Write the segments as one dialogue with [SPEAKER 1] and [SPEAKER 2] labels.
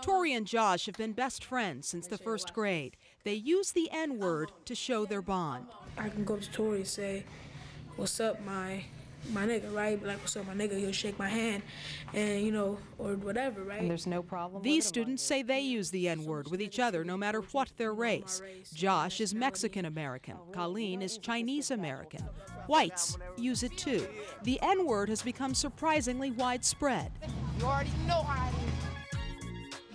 [SPEAKER 1] Tori and Josh have been best friends since the first grade. They use the N-word to show their bond.
[SPEAKER 2] I can go up to Tori and say, "What's up, my nigga," right? Like, "What's up, my nigga?" He'll shake my hand, and you know, or whatever, right?
[SPEAKER 3] And there's no problem.
[SPEAKER 1] These students say they use the N-word with each other no matter what their race. Josh is Mexican-American. Colleen is Chinese-American. Whites use it too. The N-word has become surprisingly widespread.
[SPEAKER 4] You already know how it is.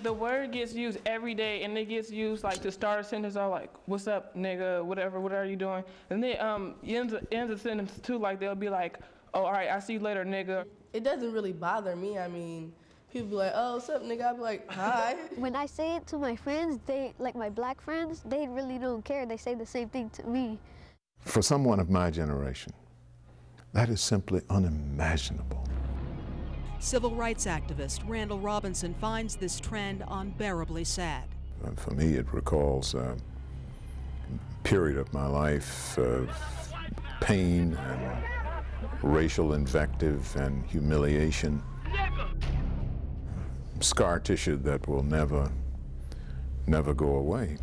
[SPEAKER 5] The word gets used every day, and it gets used like to start a sentence or like, "What's up, nigga, whatever, what are you doing?" And then ends a sentence too, like they'll be like, "Oh, all right, I see you later, nigga."
[SPEAKER 6] It doesn't really bother me. I mean, people be like, "Oh, what's up, nigga?" I'll be like, "Hi."
[SPEAKER 7] When I say it to my friends, like my black friends, they really don't care. They say the same thing to me.
[SPEAKER 8] For someone of my generation, that is simply unimaginable.
[SPEAKER 1] Civil rights activist Randall Robinson finds this trend unbearably sad.
[SPEAKER 8] For me, it recalls a period of my life of pain and racial invective and humiliation. Scar tissue that will never go away.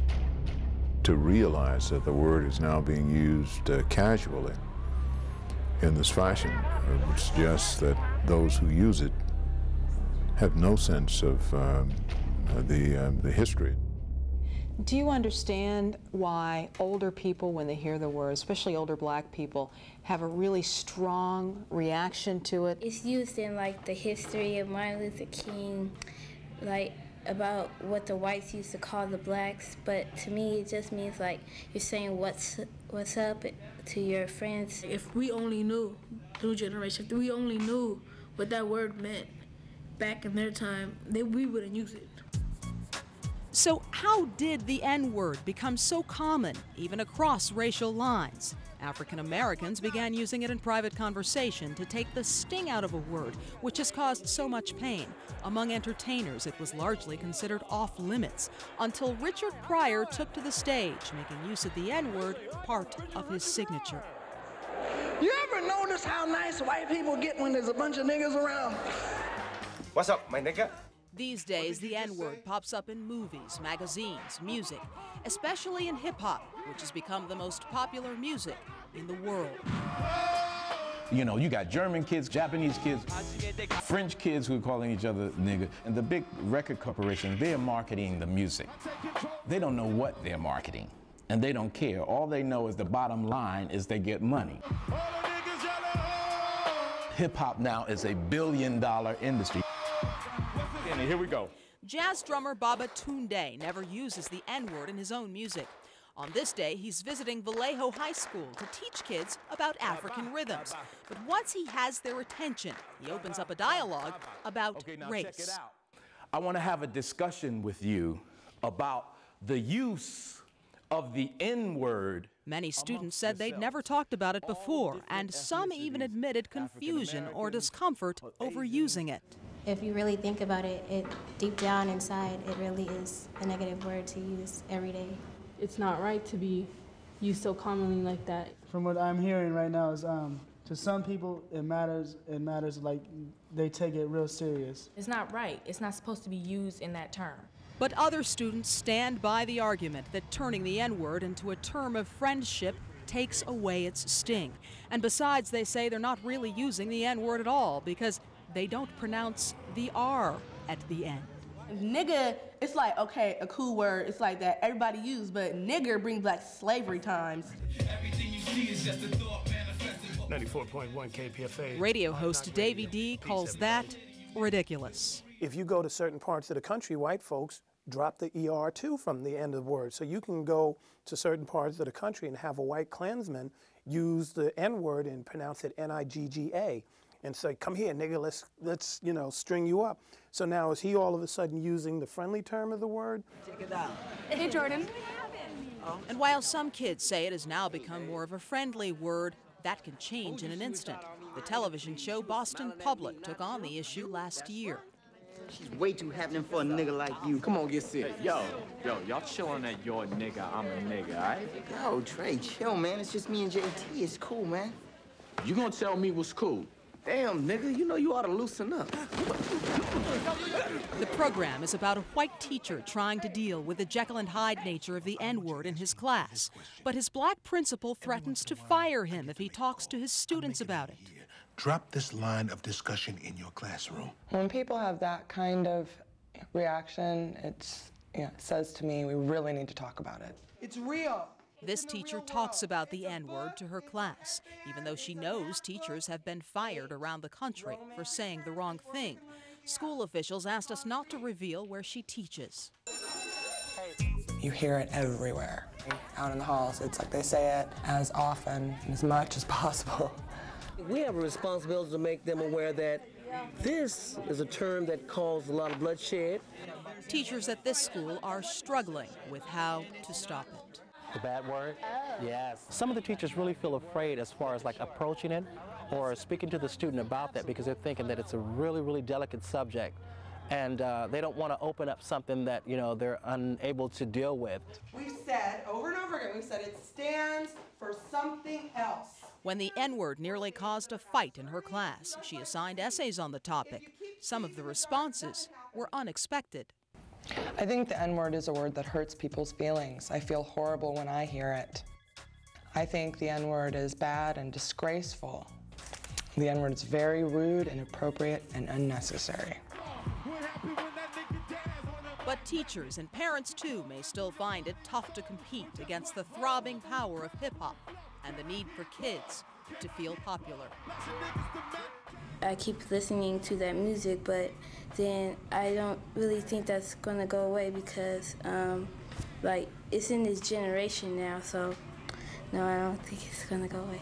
[SPEAKER 8] To realize that the word is now being used casually in this fashion would suggest that those who use it have no sense of the history.
[SPEAKER 3] Do you understand why older people, when they hear the word, especially older black people, have a really strong reaction to it?
[SPEAKER 9] It's used in like the history of Martin Luther King, like about what the whites used to call the blacks, but to me it just means like you're saying what's up to your friends.
[SPEAKER 2] If we only knew, the new generation, if we only knew what that word meant back in their time, then we wouldn't use it.
[SPEAKER 1] So how did the N-word become so common, even across racial lines? African Americans began using it in private conversation to take the sting out of a word which has caused so much pain. Among entertainers, it was largely considered off limits until Richard Pryor took to the stage, making use of the N-word part of his signature.
[SPEAKER 4] You ever notice how nice white people get when there's a bunch of niggas around?
[SPEAKER 10] What's up, my nigga?
[SPEAKER 1] These days, the N-word pops up in movies, magazines, music, especially in hip-hop, which has become the most popular music in the world.
[SPEAKER 11] You know, you got German kids, Japanese kids, French kids who are calling each other nigga, and the big record corporations, they're marketing the music. They don't know what they're marketing, and they don't care. All they know is the bottom line is they get money. Hip-hop now is a billion-dollar industry.
[SPEAKER 10] And here we go.
[SPEAKER 1] Jazz drummer Baba Tunde never uses the N-word in his own music. On this day, he's visiting Vallejo High School to teach kids about African rhythms. But once he has their attention, he opens up a dialogue about race.
[SPEAKER 11] I want to have a discussion with you about the use of the N-word.
[SPEAKER 1] Many students said they'd never talked about it before, and some even admitted confusion or discomfort over using it.
[SPEAKER 12] If you really think about it, deep down inside, it really is a negative word to use every day.
[SPEAKER 6] It's not right to be used so commonly like that.
[SPEAKER 13] From what I'm hearing right now is, to some people, it matters like they take it real serious.
[SPEAKER 14] It's not right. It's not supposed to be used in that term.
[SPEAKER 1] But other students stand by the argument that turning the N-word into a term of friendship takes away its sting. And besides, they say they're not really using the N-word at all because they don't pronounce the R at the end.
[SPEAKER 6] Nigga, it's like, okay, a cool word. It's like that everybody use, but nigger brings back slavery times.
[SPEAKER 15] Everything you see is just a thought manifested. 94.1 KPFA.
[SPEAKER 1] Radio host Davey D calls that ridiculous.
[SPEAKER 16] If you go to certain parts of the country, white folks drop the ER too from the end of the word. So you can go to certain parts of the country and have a white Klansman use the N-word and pronounce it N-I-G-G-A. And say, come here, nigga, let's you know, string you up. So now is he all of a sudden using the friendly term of the word?
[SPEAKER 1] Check it out.
[SPEAKER 14] Hey, Jordan.
[SPEAKER 1] And while some kids say it has now become more of a friendly word, that can change in an instant. The television show Boston Public took on the issue last year.
[SPEAKER 17] She's way too happening for a nigga like you.
[SPEAKER 10] Come on, get sick. Hey, yo, y'all chillin' at your nigga, I'm a nigga, all right?
[SPEAKER 17] Yo, Trey, chill, man. It's just me and JT. It's cool, man.
[SPEAKER 10] You gonna tell me what's cool?
[SPEAKER 17] Damn, nigga, you know you ought to loosen up.
[SPEAKER 1] The program is about a white teacher trying to deal with the Jekyll and Hyde nature of the N-word in his class. But his black principal threatens to fire him if he talks to his students about it.
[SPEAKER 18] Drop this line of discussion in your classroom.
[SPEAKER 19] When people have that kind of reaction, it says to me, we really need to talk about it.
[SPEAKER 4] It's real.
[SPEAKER 1] This teacher talks about the N-word to her class, even though she knows teachers have been fired around the country for saying the wrong thing. School officials asked us not to reveal where she teaches.
[SPEAKER 19] You hear it everywhere. Out in the halls, it's like they say it as often and as much as possible.
[SPEAKER 20] We have a responsibility to make them aware that this is a term that caused a lot of bloodshed.
[SPEAKER 1] Teachers at this school are struggling with how to stop it.
[SPEAKER 21] The bad word? Yes. Some of the teachers really feel afraid as far as like approaching it or speaking to the student about that because they're thinking that it's a really, really delicate subject and they don't want to open up something that, they're unable to deal with.
[SPEAKER 22] We've said over and over again, we've said it stands for something else.
[SPEAKER 1] When the N-word nearly caused a fight in her class, she assigned essays on the topic. Some of the responses were unexpected.
[SPEAKER 19] I think the N-word is a word that hurts people's feelings. I feel horrible when I hear it. I think the N-word is bad and disgraceful. The N-word is very rude, inappropriate, and unnecessary.
[SPEAKER 1] But teachers and parents, too, may still find it tough to compete against the throbbing power of hip-hop and the need for kids to feel popular.
[SPEAKER 9] I keep listening to that music, but then I don't really think that's going to go away because, it's in this generation now, so no, I don't think it's going to go away.